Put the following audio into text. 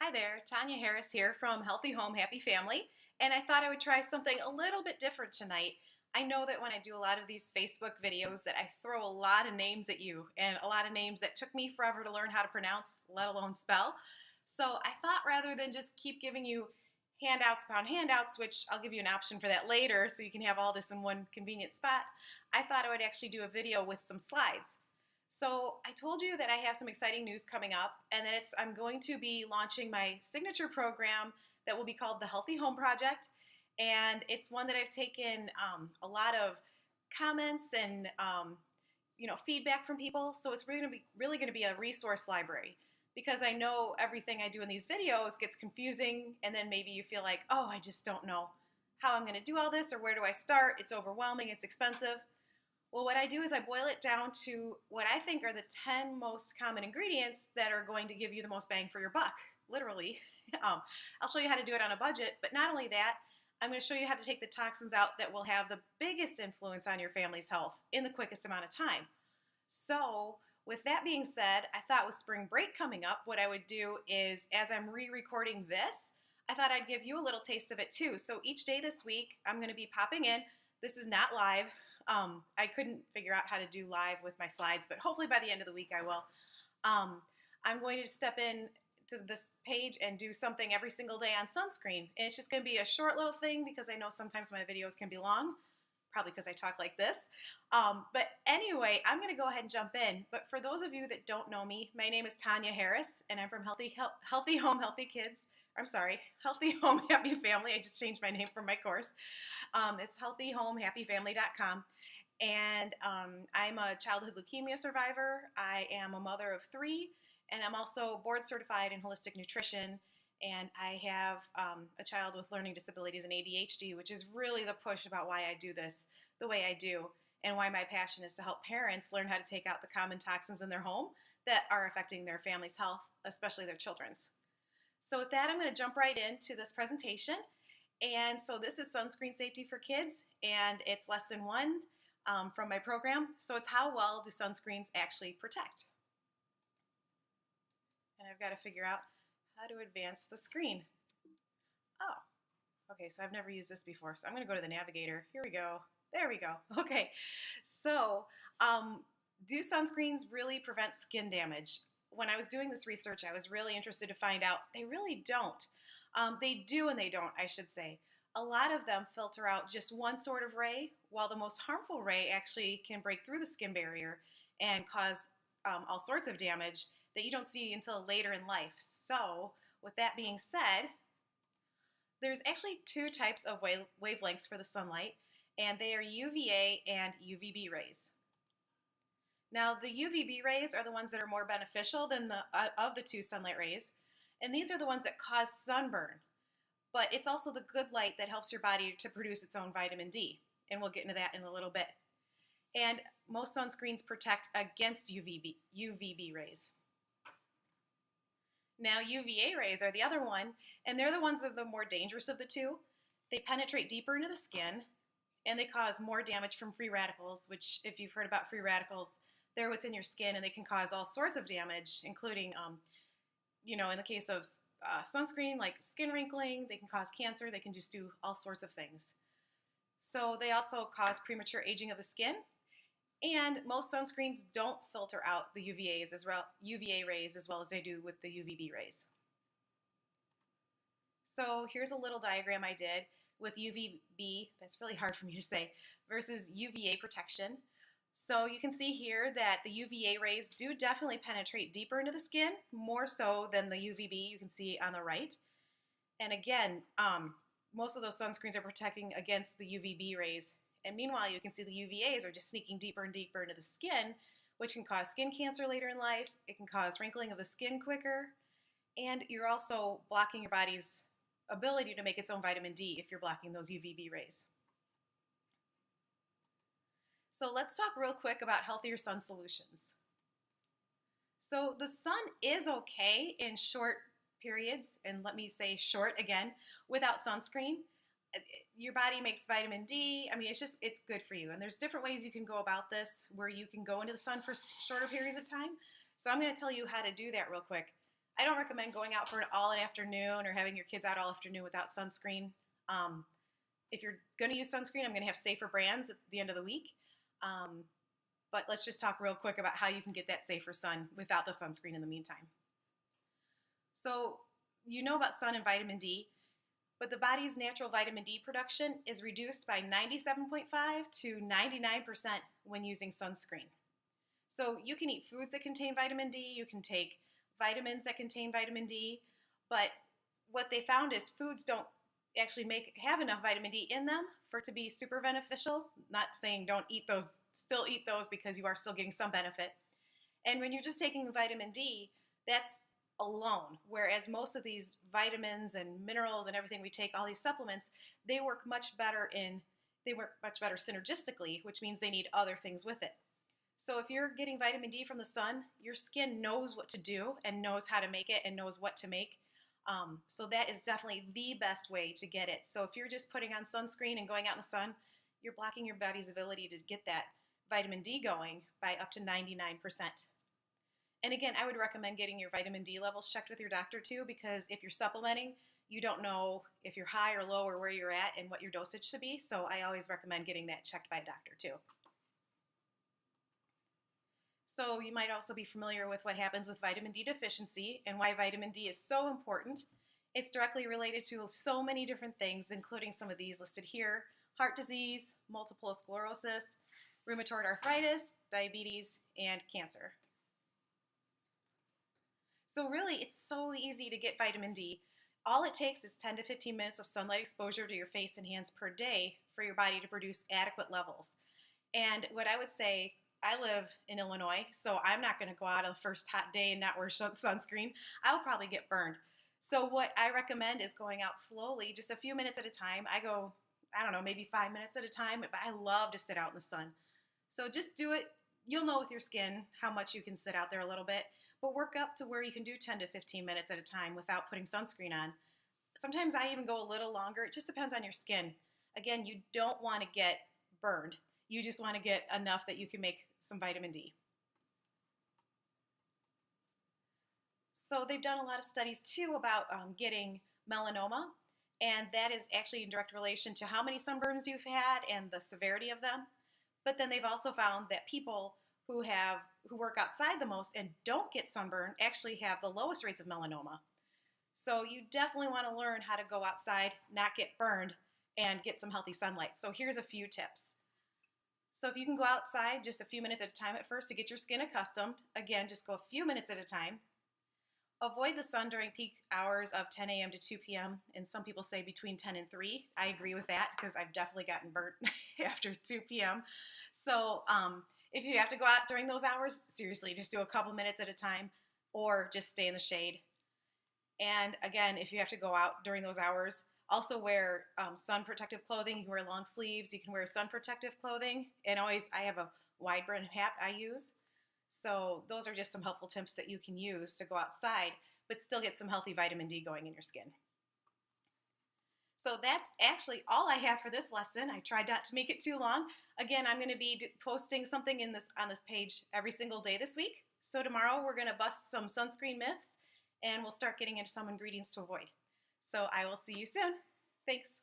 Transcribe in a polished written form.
Hi there, Tanya Harris here from Healthy Home, Happy Family, and I thought I would try something a little bit different tonight. I know that when I do a lot of these Facebook videos that I throw a lot of names at you and a lot of names that took me forever to learn how to pronounce, let alone spell. So I thought rather than just keep giving you handouts upon handouts, which I'll give you an option for that later so you can have all this in one convenient spot, I thought I would actually do a video with some slides. So I told you that I have some exciting news coming up, and that I'm going to be launching my signature program that will be called the Healthy Home Project, and it's one that I've taken a lot of comments and feedback from people. So it's really going to be a resource library because I know everything I do in these videos gets confusing, and then maybe you feel like, oh, I just don't know how I'm going to do all this or where do I start? It's overwhelming. It's expensive. Well, what I do is I boil it down to what I think are the 10 most common ingredients that are going to give you the most bang for your buck, literally. I'll show you how to do it on a budget, but not only that, I'm going to show you how to take the toxins out that will have the biggest influence on your family's health in the quickest amount of time. So, with that being said, I thought with spring break coming up, what I would do is as I'm re-recording this, I thought I'd give you a little taste of it too. So each day this week, I'm going to be popping in. This is not live. I couldn't figure out how to do live with my slides, but hopefully by the end of the week I will. I'm going to step in to this page and do something every single day on sunscreen. And it's just going to be a short little thing because I know sometimes my videos can be long, probably because I talk like this. But anyway, I'm going to go ahead and jump in. But for those of you that don't know me, my name is Tanya Harris, and I'm from Healthy Home, Healthy Kids. I'm sorry, Healthy Home, Happy Family. I just changed my name for my course. It's healthyhomehappyfamily.com. And I'm a childhood leukemia survivor. I am a mother of three, and I'm also board certified in holistic nutrition. And I have a child with learning disabilities and ADHD, which is really the push about why I do this the way I do, and why my passion is to help parents learn how to take out the common toxins in their home that are affecting their family's health, especially their children's. So with that, I'm going to jump right into this presentation. And so this is Sunscreen Safety for Kids, and it's lesson one from my program. So it's how well do sunscreens actually protect? And I've got to figure out how to advance the screen. Oh, okay, so I've never used this before. So I'm going to go to the navigator. Here we go. There we go. Okay, so do sunscreens really prevent skin damage? When I was doing this research, I was really interested to find out they really don't. They do and they don't, I should say. A lot of them filter out just one sort of ray, while the most harmful ray actually can break through the skin barrier and cause all sorts of damage that you don't see until later in life. So, with that being said, there's actually two types of wavelengths for the sunlight, and they are UVA and UVB rays. Now, the UVB rays are the ones that are more beneficial than of the two sunlight rays, and these are the ones that cause sunburn. But it's also the good light that helps your body to produce its own vitamin D, and we'll get into that in a little bit. And most sunscreens protect against UVB rays. Now, UVA rays are the other one, and they're the ones that are the more dangerous of the two. They penetrate deeper into the skin, and they cause more damage from free radicals, which, if you've heard about free radicals, they're what's in your skin, and they can cause all sorts of damage, including, in the case of sunscreen, like skin wrinkling. They can cause cancer. They can just do all sorts of things. So they also cause premature aging of the skin. And most sunscreens don't filter out the UVA rays as well as they do with the UVB rays. So here's a little diagram I did with UVB, that's really hard for me to say, versus UVA protection. So you can see here that the UVA rays do definitely penetrate deeper into the skin, more so than the UVB you can see on the right. And again, most of those sunscreens are protecting against the UVB rays. And meanwhile, you can see the UVAs are just sneaking deeper and deeper into the skin, which can cause skin cancer later in life. It can cause wrinkling of the skin quicker. And you're also blocking your body's ability to make its own vitamin D if you're blocking those UVB rays. So let's talk real quick about healthier sun solutions. So the sun is okay in short periods, and let me say short again, without sunscreen. Your body makes vitamin D. I mean, it's good for you. And there's different ways you can go about this where you can go into the sun for shorter periods of time. So I'm going to tell you how to do that real quick. I don't recommend going out for an afternoon or having your kids out all afternoon without sunscreen. Um, if you're going to use sunscreen, I'm going to have safer brands at the end of the week. Um, but let's just talk real quick about how you can get that safer sun without the sunscreen in the meantime. So, you know about sun and vitamin D, but the body's natural vitamin D production is reduced by 97.5 to 99% when using sunscreen. So, you can eat foods that contain vitamin D, you can take vitamins that contain vitamin D, but what they found is foods don't actually have enough vitamin D in them for it to be super beneficial. Not saying don't eat those, still eat those because you are still getting some benefit. And when you're just taking vitamin D, that's alone. Whereas most of these vitamins and minerals and everything we take, all these supplements, they work much better synergistically, which means they need other things with it. So if you're getting vitamin D from the sun, your skin knows what to do and knows how to make it and knows what to make. So that is definitely the best way to get it. So if you're just putting on sunscreen and going out in the sun, you're blocking your body's ability to get that vitamin D going by up to 99%. And again, I would recommend getting your vitamin D levels checked with your doctor too, because if you're supplementing, you don't know if you're high or low or where you're at and what your dosage should be. So I always recommend getting that checked by a doctor too. So you might also be familiar with what happens with vitamin D deficiency and why vitamin D is so important. It's directly related to so many different things, including some of these listed here: heart disease, multiple sclerosis, rheumatoid arthritis, diabetes, and cancer. So really, it's so easy to get vitamin D. All it takes is 10 to 15 minutes of sunlight exposure to your face and hands per day for your body to produce adequate levels. And what I would say, I live in Illinois, so I'm not going to go out on the first hot day and not wear sunscreen. I'll probably get burned. So what I recommend is going out slowly, just a few minutes at a time. I go, I don't know, maybe 5 minutes at a time, but I love to sit out in the sun. So just do it. You'll know with your skin how much you can sit out there a little bit, but work up to where you can do 10 to 15 minutes at a time without putting sunscreen on. Sometimes I even go a little longer. It just depends on your skin. Again, you don't want to get burned. You just want to get enough that you can make some vitamin D. So they've done a lot of studies too about getting melanoma, and that is actually in direct relation to how many sunburns you've had and the severity of them. But then they've also found that people who work outside the most and don't get sunburn actually have the lowest rates of melanoma. So you definitely want to learn how to go outside, not get burned, and get some healthy sunlight. So here's a few tips. So if you can go outside just a few minutes at a time at first to get your skin accustomed, again, just go a few minutes at a time. Avoid the sun during peak hours of 10 a.m. to 2 p.m. And some people say between 10 and 3. I agree with that because I've definitely gotten burnt after 2 p.m. So if you have to go out during those hours, seriously, just do a couple minutes at a time or just stay in the shade. And again, if you have to go out during those hours, also wear sun protective clothing. You can wear long sleeves. You can wear sun protective clothing. And always, I have a wide brim hat I use. So those are just some helpful tips that you can use to go outside, but still get some healthy vitamin D going in your skin. So that's actually all I have for this lesson. I tried not to make it too long. Again, I'm going to be posting something on this page every single day this week. So tomorrow we're going to bust some sunscreen myths, and we'll start getting into some ingredients to avoid. So I will see you soon. Thanks.